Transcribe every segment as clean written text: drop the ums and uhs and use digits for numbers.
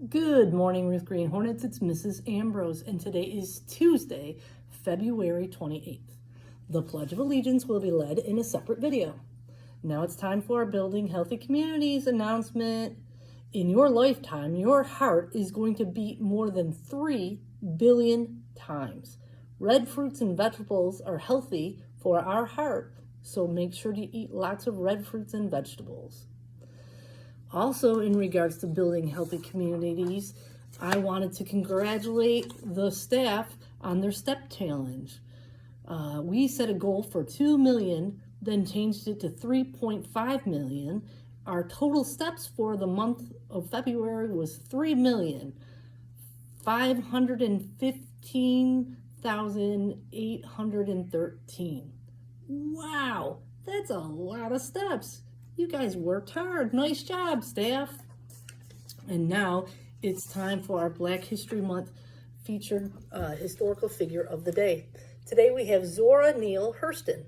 Good morning, Ruth Green Hornets. It's Mrs. Ambrose, and today is Tuesday, February 28th. The Pledge of Allegiance will be led in a separate video. Now it's time for our Building Healthy Communities announcement. In your lifetime, your heart is going to beat more than 3 billion times. Red fruits and vegetables are healthy for our heart, so make sure to eat lots of red fruits and vegetables. Also, in regards to building healthy communities, I wanted to congratulate the staff on their STEP challenge. We set a goal for 2 million, then changed it to 3.5 million. Our total steps for the month of February was 3,515,813. Wow, that's a lot of steps. You guys worked hard. Nice job, staff. And now it's time for our Black History Month featured historical figure of the day. Today we have Zora Neale Hurston.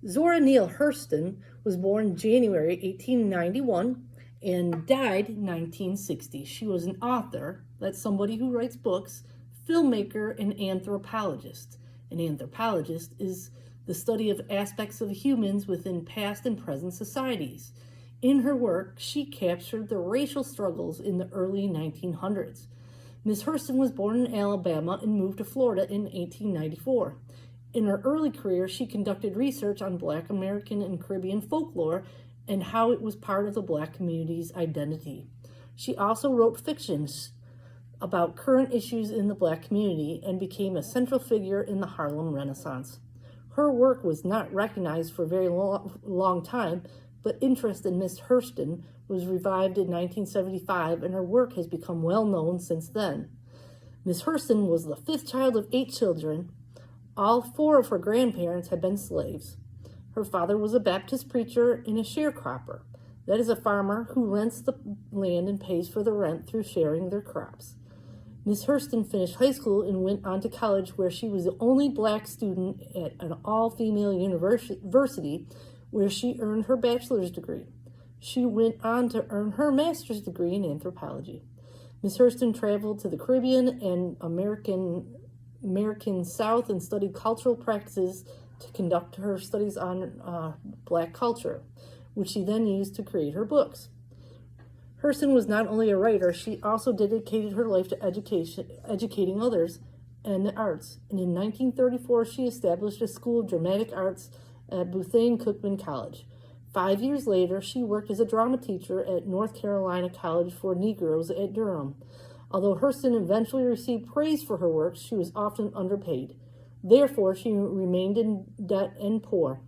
Zora Neale Hurston was born January 1891 and died 1960. She was an author, that's somebody who writes books, filmmaker, and anthropologist. An anthropologist is the study of aspects of humans within past and present societies. In her work, she captured the racial struggles in the early 1900s. Ms. Hurston was born in Alabama and moved to Florida in 1894. In her early career, she conducted research on Black American and Caribbean folklore and how it was part of the Black community's identity. She also wrote fictions about current issues in the Black community and became a central figure in the Harlem Renaissance. Her work was not recognized for a very long time, but interest in Miss Hurston was revived in 1975, and her work has become well known since then. Miss Hurston was the fifth child of 8 children. All 4 of her grandparents had been slaves. Her father was a Baptist preacher and a sharecropper. That is a farmer who rents the land and pays for the rent through sharing their crops. Miss Hurston finished high school and went on to college, where she was the only Black student at an all-female university, where she earned her bachelor's degree. She went on to earn her master's degree in anthropology. Miss Hurston traveled to the Caribbean and American South and studied cultural practices to conduct her studies on Black culture, which she then used to create her books. Hurston was not only a writer, she also dedicated her life to educating others and the arts. And in 1934, she established a school of dramatic arts at Bethune-Cookman College. 5 years later, she worked as a drama teacher at North Carolina College for Negroes at Durham. Although Hurston eventually received praise for her work, she was often underpaid. Therefore, she remained in debt and poor.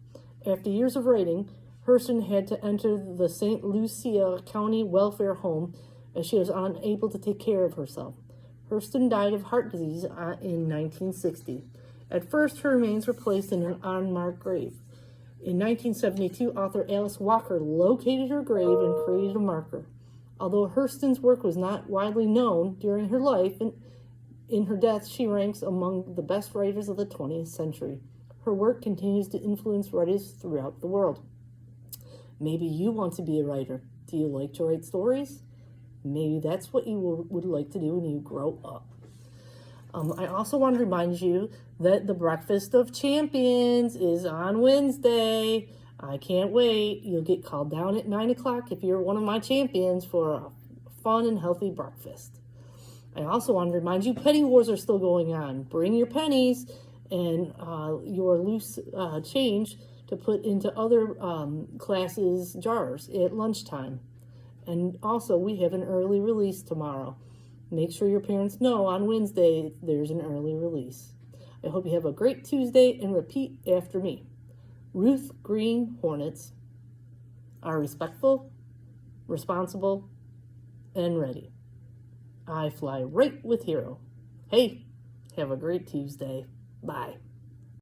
After years of writing, Hurston had to enter the St. Lucia County Welfare Home as she was unable to take care of herself. Hurston died of heart disease in 1960. At first, her remains were placed in an unmarked grave. In 1972, author Alice Walker located her grave and created a marker. Although Hurston's work was not widely known during her life, and in her death, she ranks among the best writers of the 20th century. Her work continues to influence writers throughout the world. Maybe you want to be a writer. Do you like to write stories? Maybe that's what you would like to do when you grow up. I also want to remind you that the Breakfast of Champions is on Wednesday. I can't wait. You'll get called down at 9 o'clock if you're one of my champions for a fun and healthy breakfast. I also want to remind you penny wars are still going on. Bring your pennies and your loose change to put into other classes' jars at lunchtime. And also, we have an early release tomorrow. Make sure your parents know on Wednesday there's an early release. I hope you have a great Tuesday, and repeat after me. Ruth Green Hornets are respectful, responsible, and ready. I fly right with Hero. Hey, have a great Tuesday. Bye.